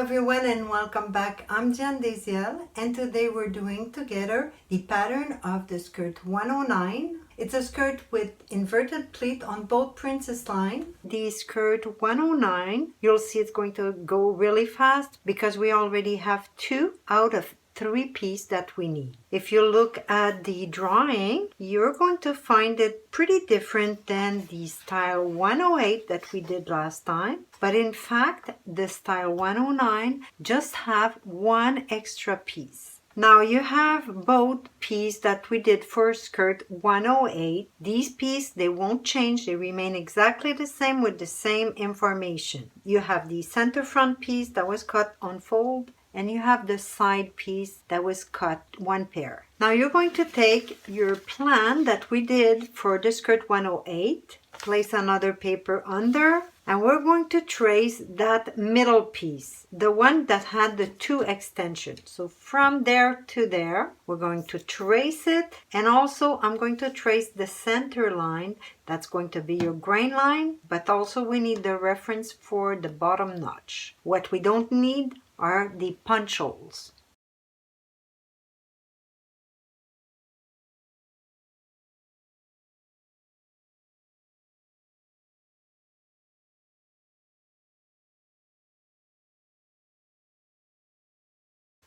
everyone and welcome back. I'm Deziel and today we're doing together the pattern of the skirt 109. It's a skirt with inverted pleat on both princess line. The skirt 109, you'll see it's going to go really fast because we already have 2 out of 3 pieces that we need. If you look at the drawing, you're going to find it pretty different than the style 108 that we did last time. But in fact, the style 109 just have 1 extra piece. Now you have both pieces that we did for skirt 108. These pieces, they won't change. They remain exactly the same with the same information. You have the center front piece that was cut on fold, and you have the side piece that was cut 1 pair. Now you're going to take your plan that we did for the skirt 108, place another paper under, and we're going to trace that middle piece, the one that had the 2 extensions. So from there to there, we're going to trace it, and also I'm going to trace the center line. That's going to be your grain line, but also we need the reference for the bottom notch. What we don't need are the punch holes.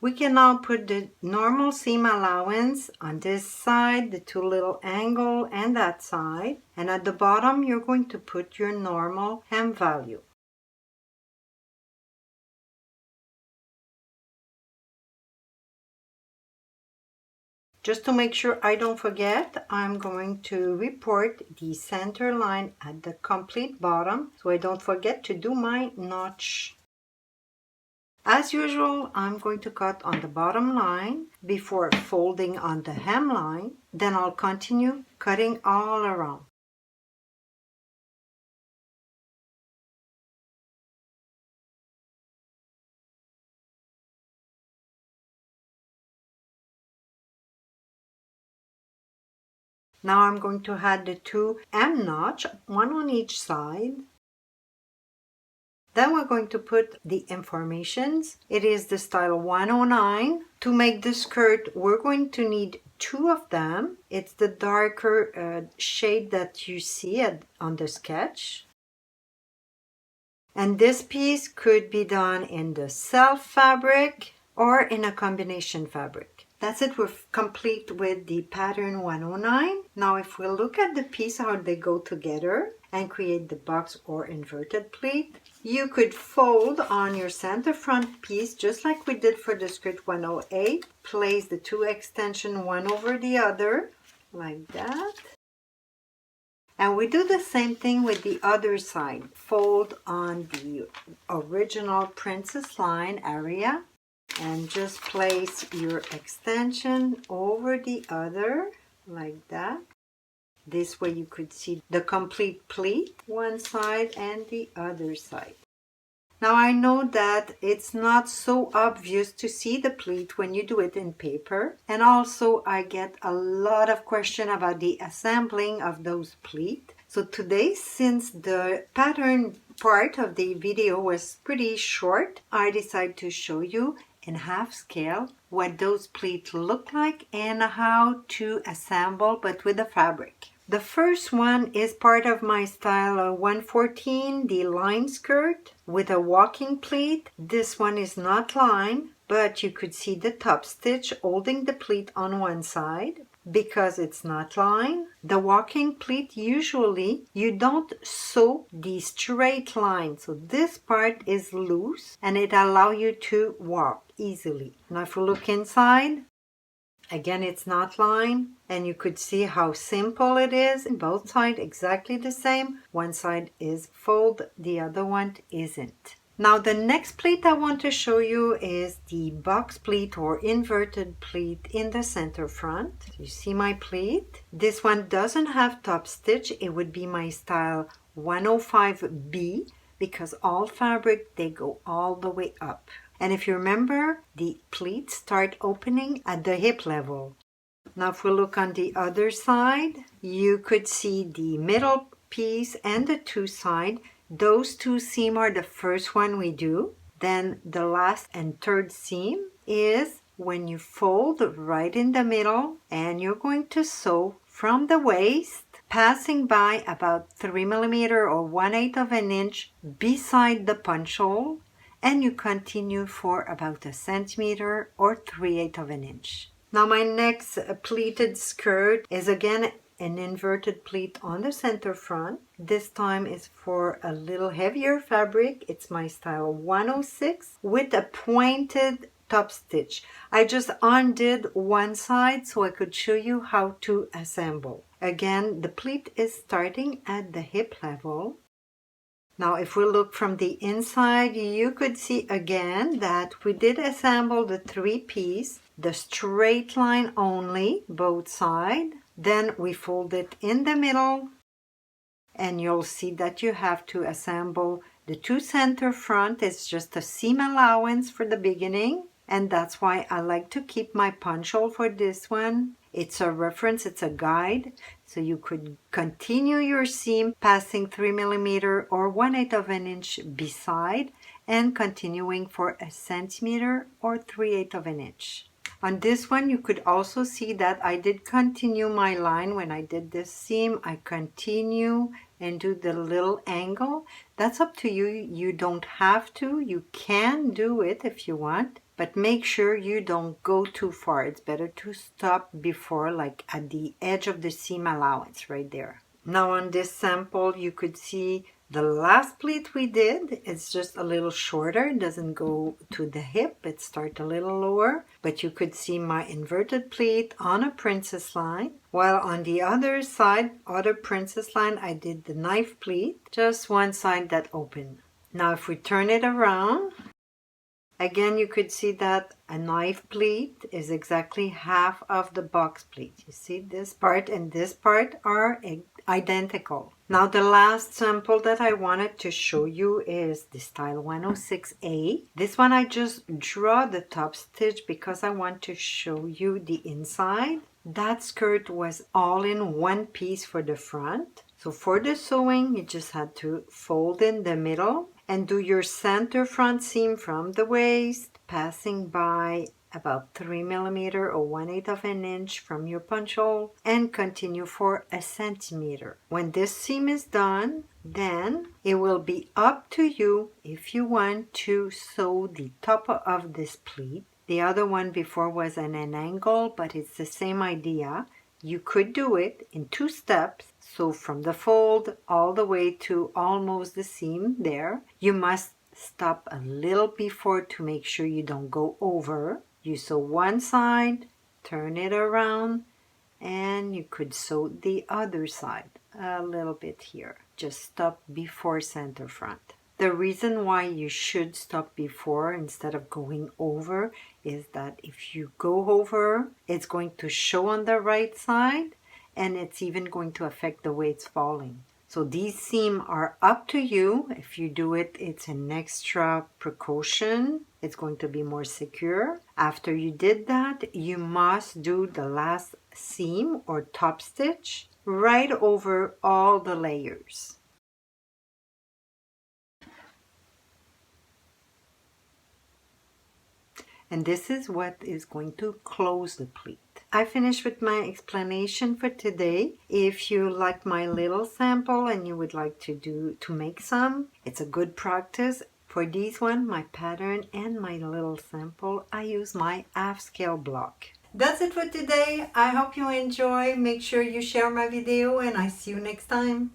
We can now put the normal seam allowance on this side, the 2 little angle, and that side. And at the bottom, you're going to put your normal hem value. Just to make sure I don't forget, I'm going to report the center line at the complete bottom so I don't forget to do my notch. As usual, I'm going to cut on the bottom line before folding on the hem line. Then I'll continue cutting all around. Now I'm going to add the 2 hem notch, 1 on each side. Then we're going to put the informations. It is the style 109. To make the skirt, we're going to need 2 of them. It's the darker shade that you see on the sketch. And this piece could be done in the self fabric or in a combination fabric. That's it, we're complete with the pattern 109. Now if we look at the piece, how they go together and create the box or inverted pleat, you could fold on your center front piece just like we did for the skirt 108. Place the 2 extensions one over the other like that. And we do the same thing with the other side. Fold on the original princess line area and just place your extension over the other like that. This way you could see the complete pleat, one side and the other side. Now I know that it's not so obvious to see the pleat when you do it in paper. And also I get a lot of questions about the assembling of those pleats. So today, since the pattern part of the video was pretty short, I decided to show you in half scale what those pleats look like and how to assemble, but with the fabric. The first one is part of my style 114, the line skirt with a walking pleat. This one is not line, but you could see the top stitch holding the pleat on one side. Because it's not line, the walking pleat, usually you don't sew the straight line. So this part is loose and it allows you to walk easily. Now if you look inside, again it's not line, and you could see how simple it is. Both sides exactly the same. One side is fold, the other one isn't. Now the next pleat I want to show you is the box pleat or inverted pleat in the center front. You see my pleat? This one doesn't have top stitch. It would be my style 105B because all fabric, they go all the way up. And if you remember, the pleats start opening at the hip level. Now if we look on the other side, you could see the middle piece and the 2 sides. Those 2 seams are the first one we do. Then the last and third seam is when you fold right in the middle, and you're going to sew from the waist, passing by about 3 millimeter or 1/8 of an inch beside the punch hole, and you continue for about a centimeter or 3/8 of an inch. Now my next pleated skirt is again an inverted pleat on the center front. This time is for a little heavier fabric. It's my style 106 with a pointed top stitch. I just undid one side so I could show you how to assemble. Again, the pleat is starting at the hip level. Now if we look from the inside, you could see again that we did assemble the 3-piece, the straight line only, both sides. Then we fold it in the middle, and you'll see that you have to assemble the 2 center front. It's just a seam allowance for the beginning, and that's why I like to keep my punch hole for this one. It's a reference, it's a guide, so you could continue your seam passing 3 millimeter or 1/8 of an inch beside and continuing for a centimeter or 3/8 of an inch. On this one, you could also see that I did continue my line when I did this seam. I continue and do the little angle. That's up to you. You don't have to. You can do it if you want, but make sure you don't go too far. It's better to stop before, like at the edge of the seam allowance right there. Now on this sample, you could see the last pleat we did. It's just a little shorter. It doesn't go to the hip. It starts a little lower. But you could see my inverted pleat on a princess line. While on the other side, other princess line, I did the knife pleat. Just one side that opened. Now if we turn it around, again, you could see that a knife pleat is exactly half of the box pleat. You see this part and this part are identical. Now the last sample that I wanted to show you is the style 106A. This one I just draw the top stitch because I want to show you the inside. That skirt was all in one piece for the front. So for the sewing, you just had to fold in the middle and do your center front seam from the waist, passing by about 3 millimeter or 1/8 of an inch from your punch hole, and continue for a centimeter. When this seam is done, then it will be up to you if you want to sew the top of this pleat. The other one before was an angle, but it's the same idea. You could do it in 2 steps. So from the fold all the way to almost the seam there, you must stop a little before to make sure you don't go over. You sew one side, turn it around, and you could sew the other side a little bit here. Just stop before center front. The reason why you should stop before instead of going over is that if you go over, it's going to show on the right side, and it's even going to affect the way it's falling. So these seams are up to you. If you do it, it's an extra precaution. It's going to be more secure. After you did that, you must do the last seam or top stitch right over all the layers. And this is what is going to close the pleat. I finished with my explanation for today. If you like my little sample and you would like to make some, it's a good practice. For these one, my pattern and my little sample, I use my half scale block. That's it for today. I hope you enjoy. Make sure you share my video, and I see you next time.